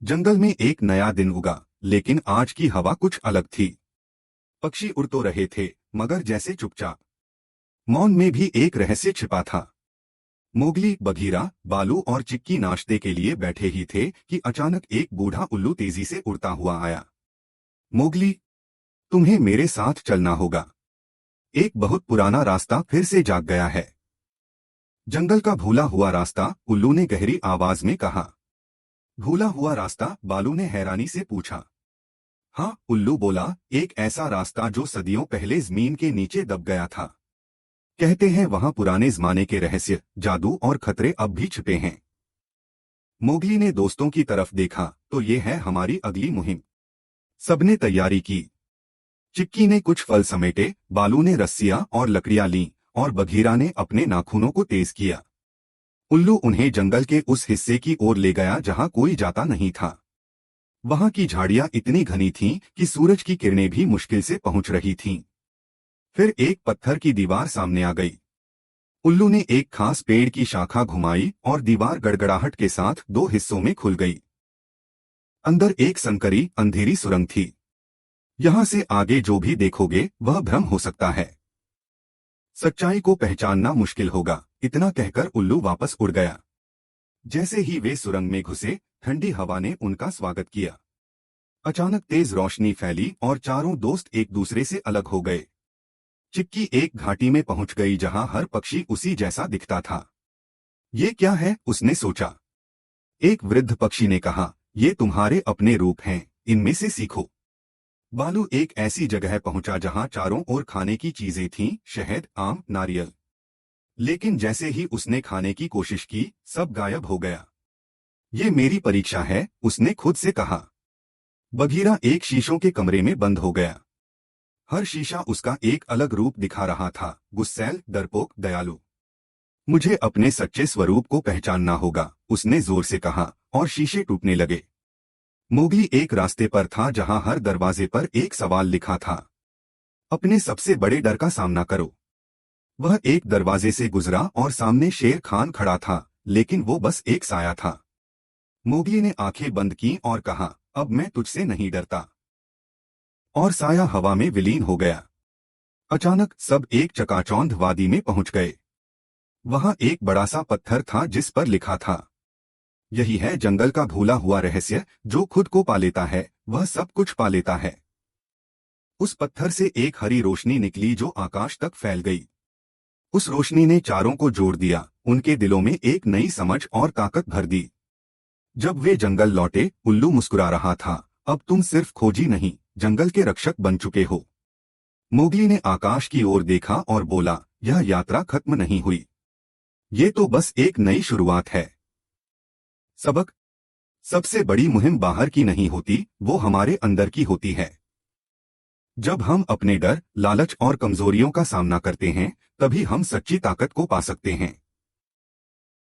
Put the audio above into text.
जंगल में एक नया दिन उगा, लेकिन आज की हवा कुछ अलग थी। पक्षी उड़ तो रहे थे, मगर जैसे चुपचाप। मौन में भी एक रहस्य छिपा था। मोगली, बघीरा, बालू और चिक्की नाश्ते के लिए बैठे ही थे कि अचानक एक बूढ़ा उल्लू तेजी से उड़ता हुआ आया। मोगली, तुम्हें मेरे साथ चलना होगा। एक बहुत पुराना रास्ता फिर से जाग गया है। जंगल का भूला हुआ रास्ता, उल्लू ने गहरी आवाज में कहा। भूला हुआ रास्ता? बालू ने हैरानी से पूछा। हाँ, उल्लू बोला, एक ऐसा रास्ता जो सदियों पहले जमीन के नीचे दब गया था। कहते हैं वहां पुराने जमाने के रहस्य, जादू और खतरे अब भी छिपे हैं। मोगली ने दोस्तों की तरफ देखा, तो ये है हमारी अगली मुहिम। सबने तैयारी की। चिक्की ने कुछ फल समेटे, बालू ने रस्सियां और लकड़ियां लीं, और बघीरा ने अपने नाखूनों को तेज किया। उल्लू उन्हें जंगल के उस हिस्से की ओर ले गया जहां कोई जाता नहीं था। वहां की झाड़ियां इतनी घनी थीं कि सूरज की किरणें भी मुश्किल से पहुंच रही थीं। फिर एक पत्थर की दीवार सामने आ गई। उल्लू ने एक खास पेड़ की शाखा घुमाई और दीवार गड़गड़ाहट के साथ दो हिस्सों में खुल गई। अंदर एक संकरी, अंधेरी सुरंग थी। यहां से आगे जो भी देखोगे वह भ्रम हो सकता है। सच्चाई को पहचानना मुश्किल होगा, इतना कहकर उल्लू वापस उड़ गया। जैसे ही वे सुरंग में घुसे, ठंडी हवा ने उनका स्वागत किया। अचानक तेज रोशनी फैली और चारों दोस्त एक दूसरे से अलग हो गए। चिक्की एक घाटी में पहुंच गई जहां हर पक्षी उसी जैसा दिखता था। ये क्या है? उसने सोचा। एक वृद्ध पक्षी ने कहा, ये तुम्हारे अपने रूप हैं, इनमें से सीखो। बालू एक ऐसी जगह पहुंचा जहां चारों ओर खाने की चीजें थीं, शहद, आम, नारियल। लेकिन जैसे ही उसने खाने की कोशिश की, सब गायब हो गया। ये मेरी परीक्षा है, उसने खुद से कहा। बघीरा एक शीशों के कमरे में बंद हो गया। हर शीशा उसका एक अलग रूप दिखा रहा था, गुस्सैल, डरपोक, दयालु। मुझे अपने सच्चे स्वरूप को पहचानना होगा, उसने जोर से कहा, और शीशे टूटने लगे। मोगली एक रास्ते पर था जहां हर दरवाजे पर एक सवाल लिखा था। अपने सबसे बड़े डर का सामना करो। वह एक दरवाजे से गुजरा और सामने शेर खान खड़ा था, लेकिन वो बस एक साया था। मोगली ने आंखें बंद की और कहा, अब मैं तुझसे नहीं डरता। और साया हवा में विलीन हो गया। अचानक सब एक चकाचौंध वादी में पहुंच गए। वहां एक बड़ा सा पत्थर था जिस पर लिखा था, यही है जंगल का भूला हुआ रहस्य, जो खुद को पा लेता है वह सब कुछ पा लेता है। उस पत्थर से एक हरी रोशनी निकली जो आकाश तक फैल गई। उस रोशनी ने चारों को जोड़ दिया, उनके दिलों में एक नई समझ और ताकत भर दी। जब वे जंगल लौटे, उल्लू मुस्कुरा रहा था, अब तुम सिर्फ खोजी नहीं, जंगल के रक्षक बन चुके हो। मोगली ने आकाश की ओर देखा और बोला, यह यात्रा खत्म नहीं हुई। ये तो बस एक नई शुरुआत है। सबक: सबसे बड़ी मुहिम बाहर की नहीं होती, वो हमारे अंदर की होती है। जब हम अपने डर, लालच और कमजोरियों का सामना करते हैं, तभी हम सच्ची ताकत को पा सकते हैं।